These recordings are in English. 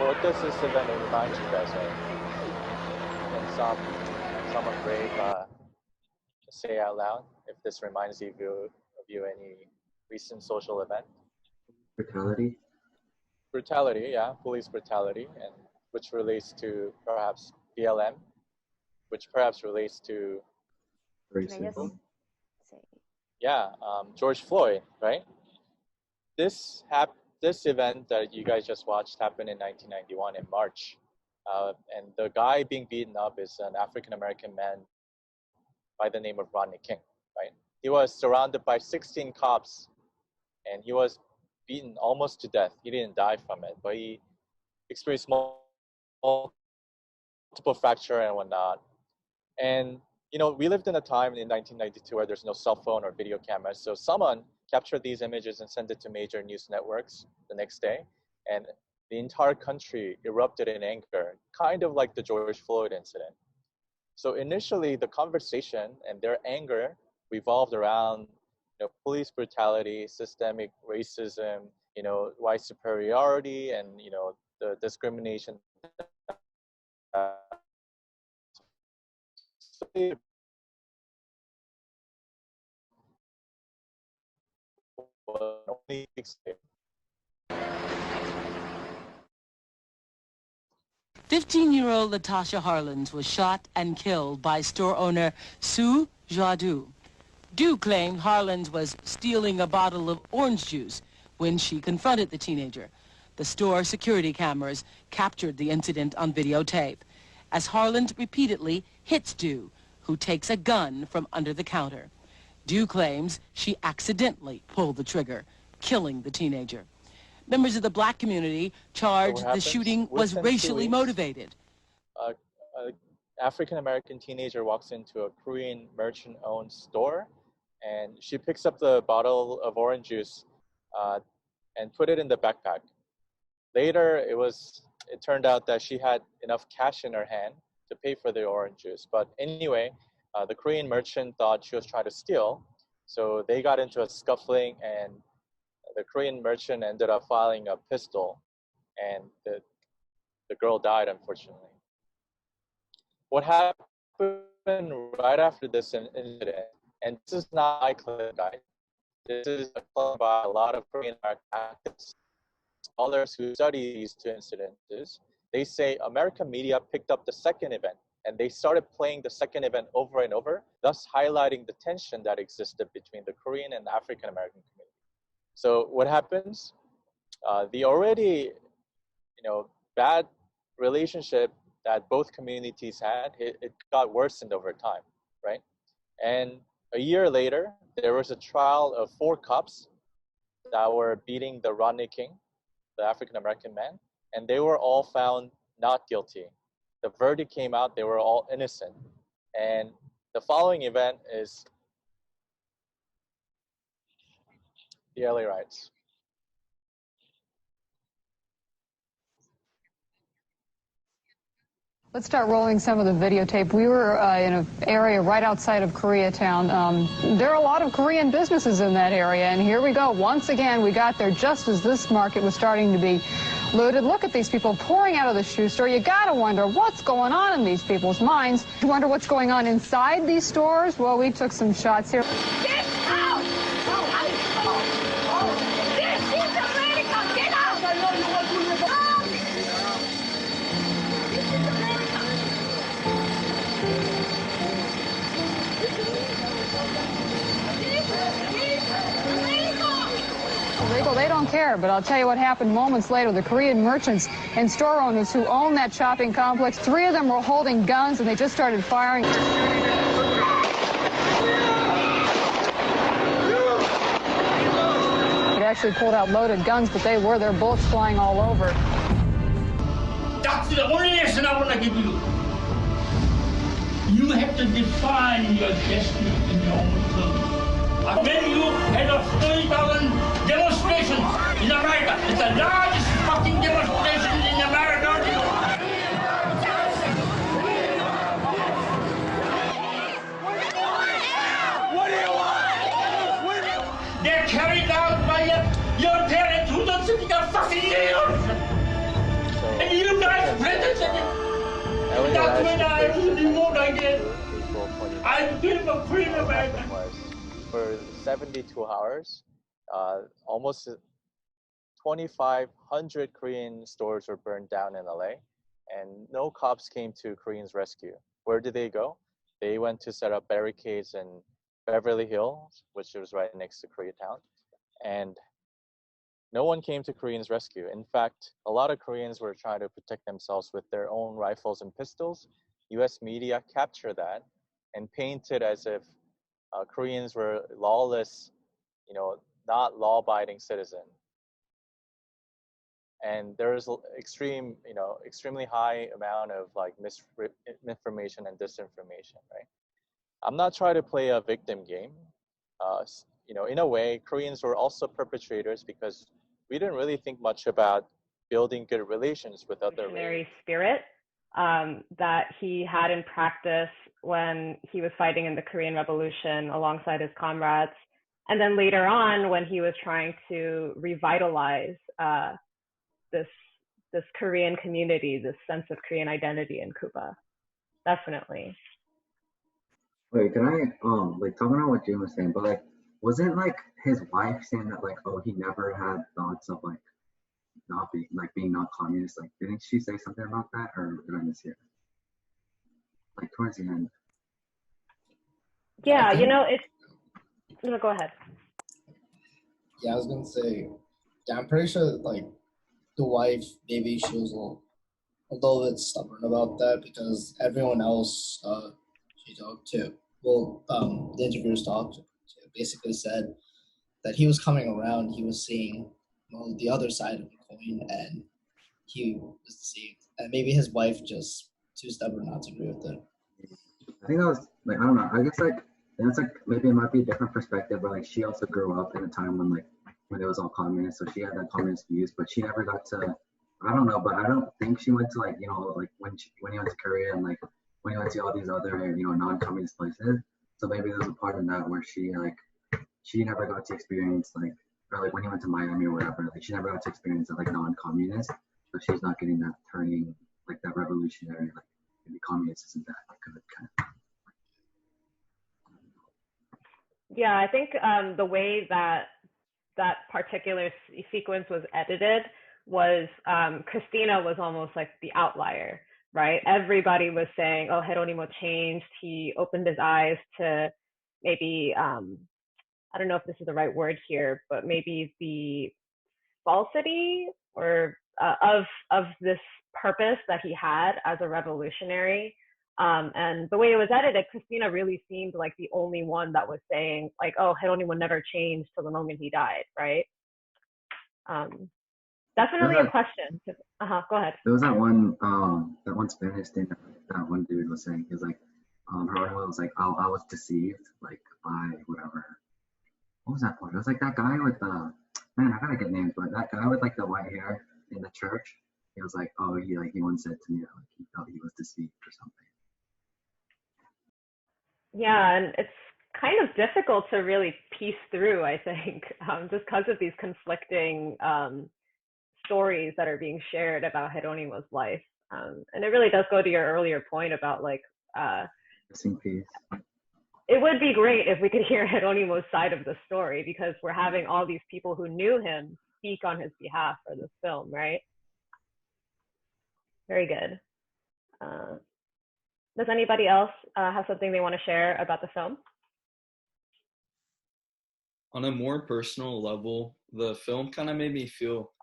what does this event remind you guys of? Can someone brave say out loud if this reminds you of any recent social event? Brutality. Brutality, yeah, police brutality, and which relates to perhaps BLM, which perhaps relates to Racism. yeah, George Floyd, right? This event that you guys just watched happened in 1991 in March, and the guy being beaten up is an African-American man by the name of Rodney King, right? He was surrounded by 16 cops, and he was beaten almost to death. He didn't die from it, but he experienced multiple fracture and whatnot. And you know, we lived in a time in 1992 where there's no cell phone or video cameras, so someone captured these images and sent it to major news networks the next day, and the entire country erupted in anger, kind of like the George Floyd incident. So initially, the conversation and their anger revolved around police brutality, systemic racism, white superiority, and the discrimination. Only 15-year-old Latasha Harlins was shot and killed by store owner Sue Jadu. Du claimed Harlins was stealing a bottle of orange juice when she confronted the teenager. The store security cameras captured the incident on videotape as Harlins repeatedly hits Du, who takes a gun from under the counter. Du claims she accidentally pulled the trigger, killing the teenager. Members of the black community charged the shooting was racially motivated. An African-American teenager walks into a Korean merchant-owned store, and she picks up the bottle of orange juice and put it in the backpack. Later, it turned out that she had enough cash in her hand to pay for the orange juice. But anyway, the Korean merchant thought she was trying to steal, so they got into a scuffling, and the Korean merchant ended up firing a pistol, and the girl died, unfortunately. What happened right after this incident, and this is not my claim, guys, this is a claim by a lot of Korean activists, scholars who study these two incidents. They say American media picked up the second event, and they started playing the second event over and over, thus highlighting the tension that existed between the Korean and African American community. So what happens? The already, bad relationship that both communities had, it got worsened over time, right? And a year later, there was a trial of 4 cops that were beating the Rodney King, the African-American man, and they were all found not guilty. The verdict came out, they were all innocent. And the following event is the LA riots. Let's start rolling some of the videotape. We were in an area right outside of Koreatown. There are a lot of Korean businesses in that area, and here we go. Once again, we got there just as this market was starting to be looted. Look at these people pouring out of the shoe store. You gotta wonder what's going on in these people's minds. You wonder what's going on inside these stores? Well, we took some shots here. Get out! This is America! Get out! Illegal, they don't care, but I'll tell you what happened moments later. The Korean merchants and store owners who own that shopping complex, 3 of them were holding guns, and they just started firing. They actually pulled out loaded guns, but there were bullets flying all over. That's the only lesson I want to give you. You have to define your destiny in your own terms. When you had a 30,000 demonstrations in America, it's the largest fucking demonstration in America. What do you want? They're carried out by your parents who don't speak a fucking English. And you remote I did. April 20. I became a Korean What happened American. was, for 72 hours, almost 2,500 Korean stores were burned down in LA, and no cops came to Koreans' rescue. Where did they go? They went to set up barricades in Beverly Hills, which was right next to Koreatown, and no one came to Koreans' rescue. In fact, a lot of Koreans were trying to protect themselves with their own rifles and pistols. US media captured that and painted as if Koreans were lawless, not law-abiding citizens. And there is extremely high amount of like misinformation and disinformation, right? I'm not trying to play a victim game. In a way, Koreans were also perpetrators because we didn't really think much about building good relations with other races. Spirit that he had in practice when he was fighting in the Korean Revolution alongside his comrades. And then later on, when he was trying to revitalize this Korean community, this sense of Korean identity in Cuba. Definitely. Wait, can I talking about what Jim was saying, but like, wasn't like his wife saying that like, oh, he never had thoughts of like being not communist? Like, didn't she say something about that, or did I mishear? Like towards the end. Yeah, no, go ahead. Yeah, I was gonna say, yeah, I'm pretty sure like the wife, maybe she was a little bit stubborn about that because everyone else she talked to, the interviewers talked to, basically said that he was coming around, he was seeing the other side of the coin, and he was deceived. And maybe his wife just too stubborn not to agree with it. I think that was like, I don't know. I guess like that's like maybe it might be a different perspective, but like she also grew up in a time when it was all communist, so she had that communist views, but she never got to. I don't know, but I don't think she went to like when he went to Korea and like when he went to all these other non-communist places. So maybe there's a part in that where she never got to experience or like when he went to Miami or whatever, like she never got to experience that like non-communist, so she's not getting that turning like that revolutionary like maybe communist isn't that good kind of. Yeah, I think the way that particular sequence was edited was Christina was almost like the outlier, right? Everybody was saying, oh, Jeronimo changed. He opened his eyes to maybe, I don't know if this is the right word here, but maybe the falsity or of this purpose that he had as a revolutionary. And the way it was edited, Christina really seemed like the only one that was saying like, oh, Jeronimo never changed till the moment he died, right? Definitely a question. Go ahead. There was that one Spanish thing that one dude was saying. He was like, Jeronimo was like, I was deceived like by whatever. What was that one? It was like that guy with the man. I gotta get names, but that guy with like the white hair in the church. He was like, oh, he once said to me that like he felt he was deceived or something. Yeah, and it's kind of difficult to really piece through, I think, just because of these conflicting stories that are being shared about Jeronimo's life. And it really does go to your earlier point about like, Missing piece. It would be great if we could hear Jeronimo's side of the story because we're having all these people who knew him speak on his behalf for this film, right? Very good. Does anybody else have something they want to share about the film? On a more personal level, the film kind of made me feel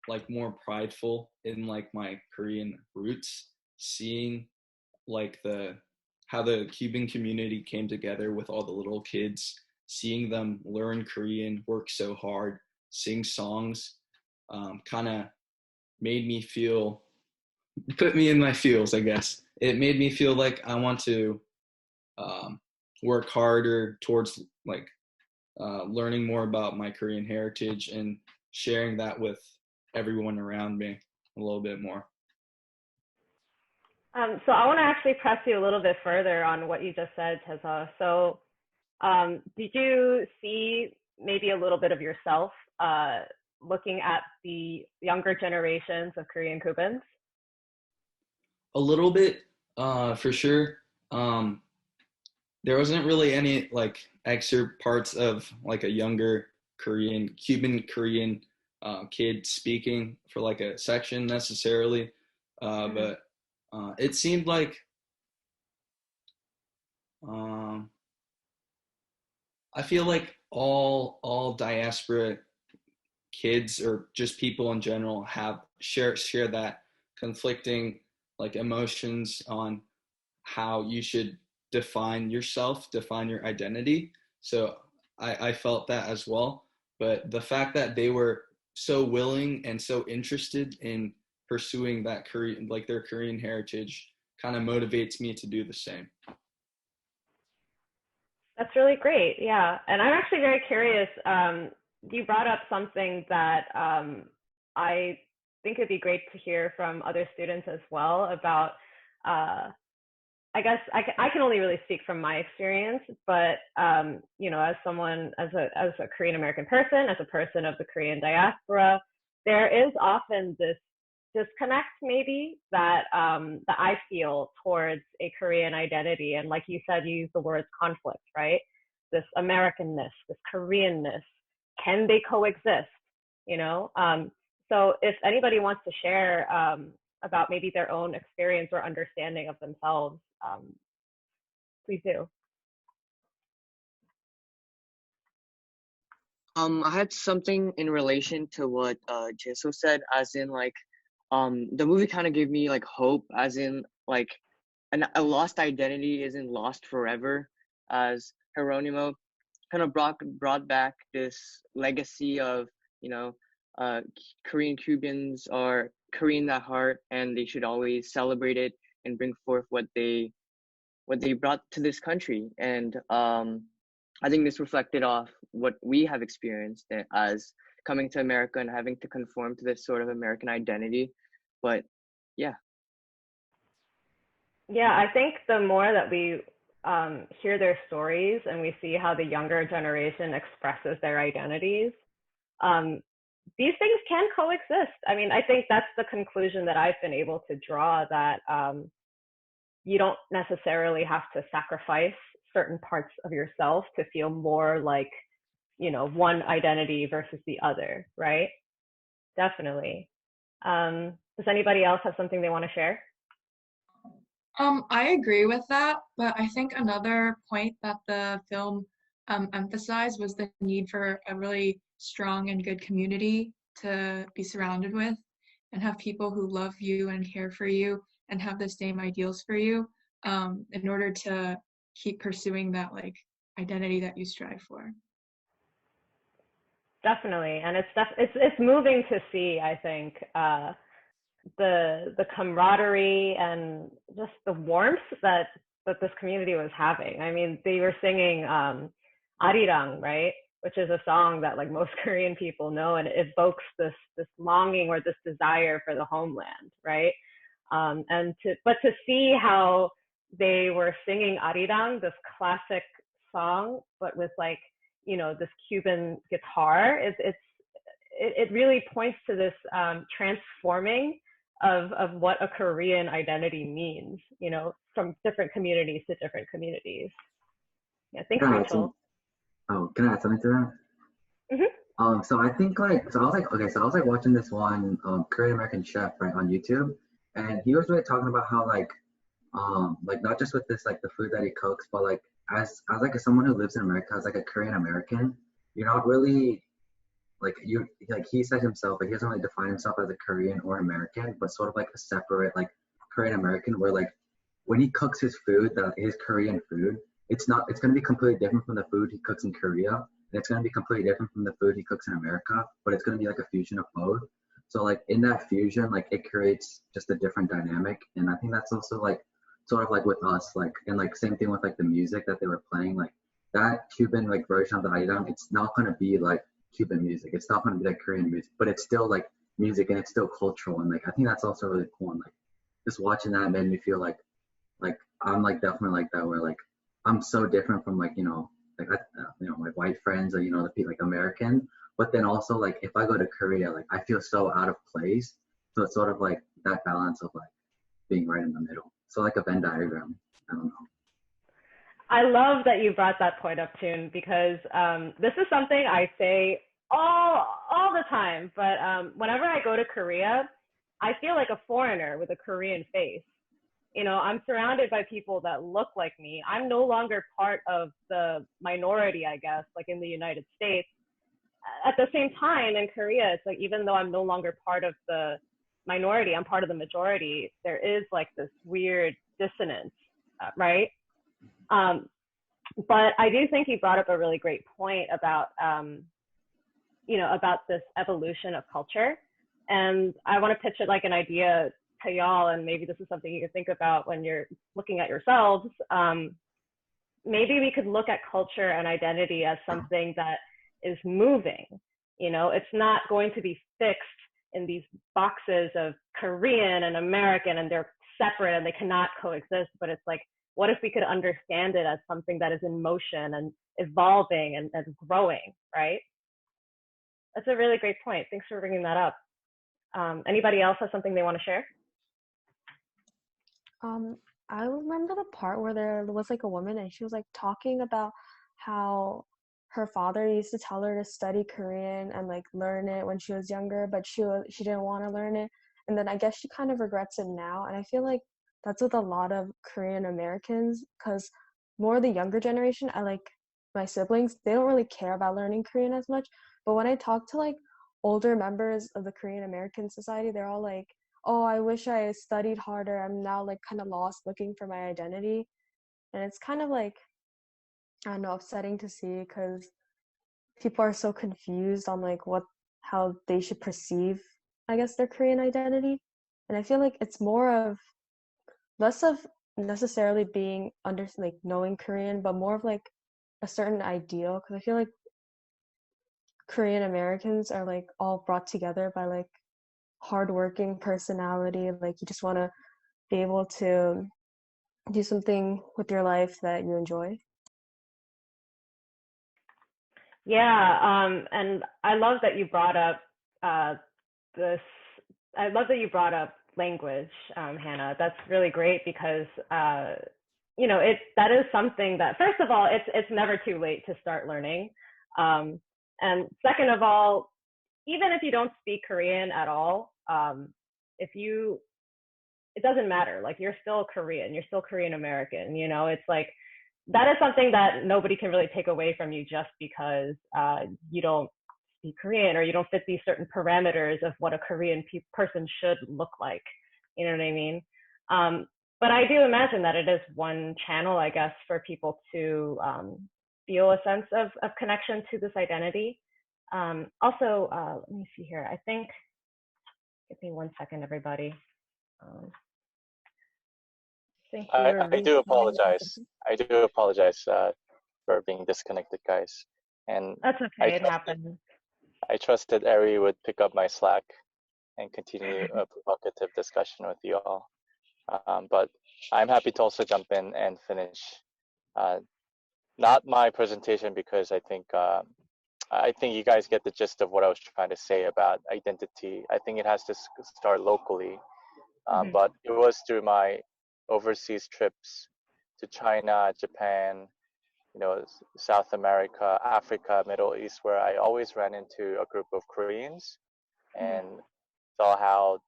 like more prideful in like my Korean roots, seeing like how the Cuban community came together with all the little kids, seeing them learn Korean, work so hard, sing songs, kind of made me put me in my feels, I guess. It made me feel like I want to work harder towards like learning more about my Korean heritage and sharing that with everyone around me a little bit more. So I want to actually press you a little bit further on what you just said, Teza. So did you see maybe a little bit of yourself looking at the younger generations of Korean Cubans? A little bit, for sure. there wasn't really any like excerpt parts of like a younger Cuban Korean kid speaking for like a section necessarily, but it seemed like I feel like all diaspora kids or just people in general have share that conflicting like emotions on how you should define yourself, define your identity. So I felt that as well. But the fact that they were so willing and so interested in pursuing that Korean, like their Korean heritage, kind of motivates me to do the same. That's really great. Yeah. And I'm actually very curious. You brought up something that I think it'd be great to hear from other students as well about. I guess I can only really speak from my experience, but you know, as someone, as a Korean American person, as a person of the Korean diaspora, there is often this disconnect maybe that that I feel towards a Korean identity. And like you said, you use the words conflict, right? This Americanness, this Koreanness, can they coexist? You know, so if anybody wants to share about maybe their own experience or understanding of themselves, please do. I had something in relation to what Jeso said, as in like, the movie kind of gave me like hope, as in like a lost identity isn't lost forever, as Jeronimo kind of brought back this legacy of, you know, Korean Cubans are Korean at heart, and they should always celebrate it and bring forth what they brought to this country. And I think this reflected off what we have experienced as coming to America and having to conform to this sort of American identity. But yeah. Yeah, I think the more that we hear their stories and we see how the younger generation expresses their identities, these things can coexist. I mean, I think that's the conclusion that I've been able to draw, that you don't necessarily have to sacrifice certain parts of yourself to feel more like, you know, one identity versus the other, right? Definitely. Does anybody else have something they want to share? I agree with that, but I think another point that the film emphasized was the need for a really strong and good community to be surrounded with, and have people who love you and care for you and have the same ideals for you, in order to keep pursuing that like identity that you strive for. Definitely, and it's moving to see, I think, the camaraderie and just the warmth that this community was having. I mean, they were singing Arirang, right? Which is a song that like most Korean people know, and it evokes this longing or this desire for the homeland, right? But to see how they were singing Arirang, this classic song, but with like, you know, this Cuban guitar, it really points to this transforming of what a Korean identity means, you know, from different communities to different communities. Yeah, thanks, Rachel. Can I add something to that? Mm-hmm. So I think I was like watching this one Korean American chef, right, on YouTube, and he was really talking about how like not just with this like the food that he cooks, but like as like someone who lives in America, as like a Korean American, you're not really like he said himself, like he doesn't really define himself as a Korean or American, but sort of like a separate like Korean American, where like when he cooks his food, his Korean food, it's going to be completely different from the food he cooks in Korea, and it's going to be completely different from the food he cooks in America, but it's going to be like a fusion of both. So like in that fusion, like it creates just a different dynamic. And I think that's also like sort of like with us, like, and like same thing with like the music that they were playing, like that Cuban like version of the Arirang, it's not going to be like Cuban music, it's not going to be like Korean music, but it's still like music and it's still cultural. And like I think that's also really cool. And like just watching that made me feel like I'm like definitely like that, where like I'm so different from like, you know, like my white friends or, you know, the people like American, but then also like if I go to Korea, like I feel so out of place. So it's sort of like that balance of like being right in the middle. So like a Venn diagram. I don't know. I love that you brought that point up, Juhn, because this is something I say all the time. But whenever I go to Korea, I feel like a foreigner with a Korean face. You know, I'm surrounded by people that look like me. I'm no longer part of the minority, I guess, like in the United States. At the same time, in Korea, it's like even though I'm no longer part of the minority, I'm part of the majority. There is like this weird dissonance, right? But I do think you brought up a really great point about, you know, about this evolution of culture. And I want to pitch it like an idea to y'all, and maybe this is something you can think about when you're looking at yourselves. Maybe we could look at culture and identity as something that is moving. You know, it's not going to be fixed in these boxes of Korean and American, and they're separate and they cannot coexist. But it's like, what if we could understand it as something that is in motion and evolving and growing, right? That's a really great point. Thanks for bringing that up. Anybody else have something they want to share? I remember the part where there was like a woman and she was like talking about how her father used to tell her to study Korean and like learn it when she was younger, but she didn't want to learn it. And then I guess she kind of regrets it now. And I feel like that's with a lot of Korean Americans, because more of the younger generation, I like my siblings, they don't really care about learning Korean as much. But when I talk to like older members of the Korean American society, they're all like, oh, I wish I studied harder. I'm now like kind of lost looking for my identity. And it's kind of like, I don't know, upsetting to see, because people are so confused on like how they should perceive, I guess, their Korean identity. And I feel like it's more of less of necessarily being like knowing Korean, but more of like a certain ideal. Because I feel like Korean Americans are like all brought together by like hardworking personality. Like you just want to be able to do something with your life that you enjoy. Yeah, and I love that you brought up this. I love that you brought up language, Hannah. That's really great because you know, that is something that, first of all, it's never too late to start learning, and second of all, even if you don't speak Korean at all, it doesn't matter. Like, you're still Korean, you're still Korean American. You know, it's like, that is something that nobody can really take away from you just because you don't speak Korean or you don't fit these certain parameters of what a Korean person should look like. You know what I mean? But I do imagine that it is one channel, I guess, for people to feel a sense of connection to this identity. Also, let me see here. I think, give me 1 second, everybody. I do apologize. I do apologize for being disconnected, guys. And that's okay. It happens. I trusted Ari would pick up my slack and continue a provocative discussion with you all. But I'm happy to also jump in and finish. Not my presentation, because I think you guys get the gist of what I was trying to say about identity. I think it has to start locally, but it was through my overseas trips to China, Japan, you know, South America, Africa, Middle East, where I always ran into a group of Koreans and saw how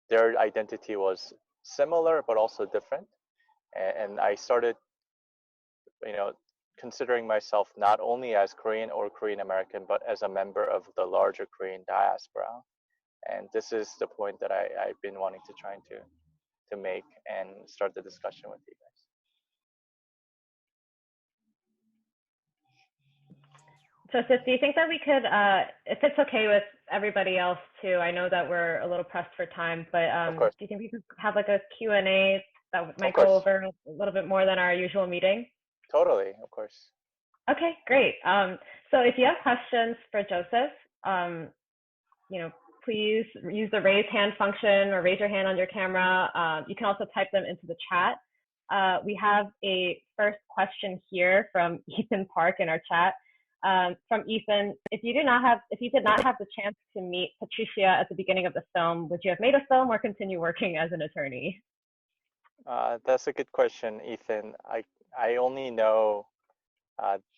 their identity was similar but also different. And I started, you know, considering myself not only as Korean or Korean American, but as a member of the larger Korean diaspora. And this is the point that I've been wanting to try to make and start the discussion with you guys. Joseph, do you think that we could, if it's okay with everybody else too, I know that we're a little pressed for time, but do you think we could have like a Q&A that might go over a little bit more than our usual meeting? Totally, of course. Okay, great. So if you have questions for Joseph, you know, please use the raise hand function or raise your hand on your camera. You can also type them into the chat. We have a first question here from Ethan Park in our chat. From Ethan, if you did not have the chance to meet Patricia at the beginning of the film, would you have made a film or continue working as an attorney? That's a good question, Ethan. I only know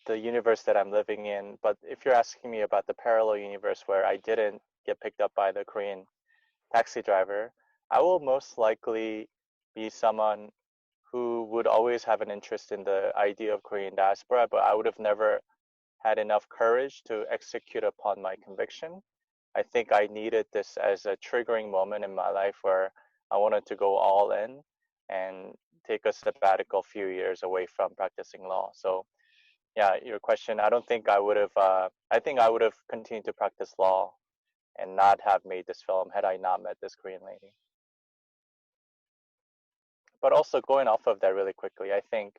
the universe that I'm living in. But if you're asking me about the parallel universe where I didn't get picked up by the Korean taxi driver, I will most likely be someone who would always have an interest in the idea of Korean diaspora, but I would have never had enough courage to execute upon my conviction. I think I needed this as a triggering moment in my life where I wanted to go all in and take a sabbatical few years away from practicing law. So yeah, your question, I don't think I would have, I think I would have continued to practice law and not have made this film had I not met this Korean lady. But also going off of that really quickly, I think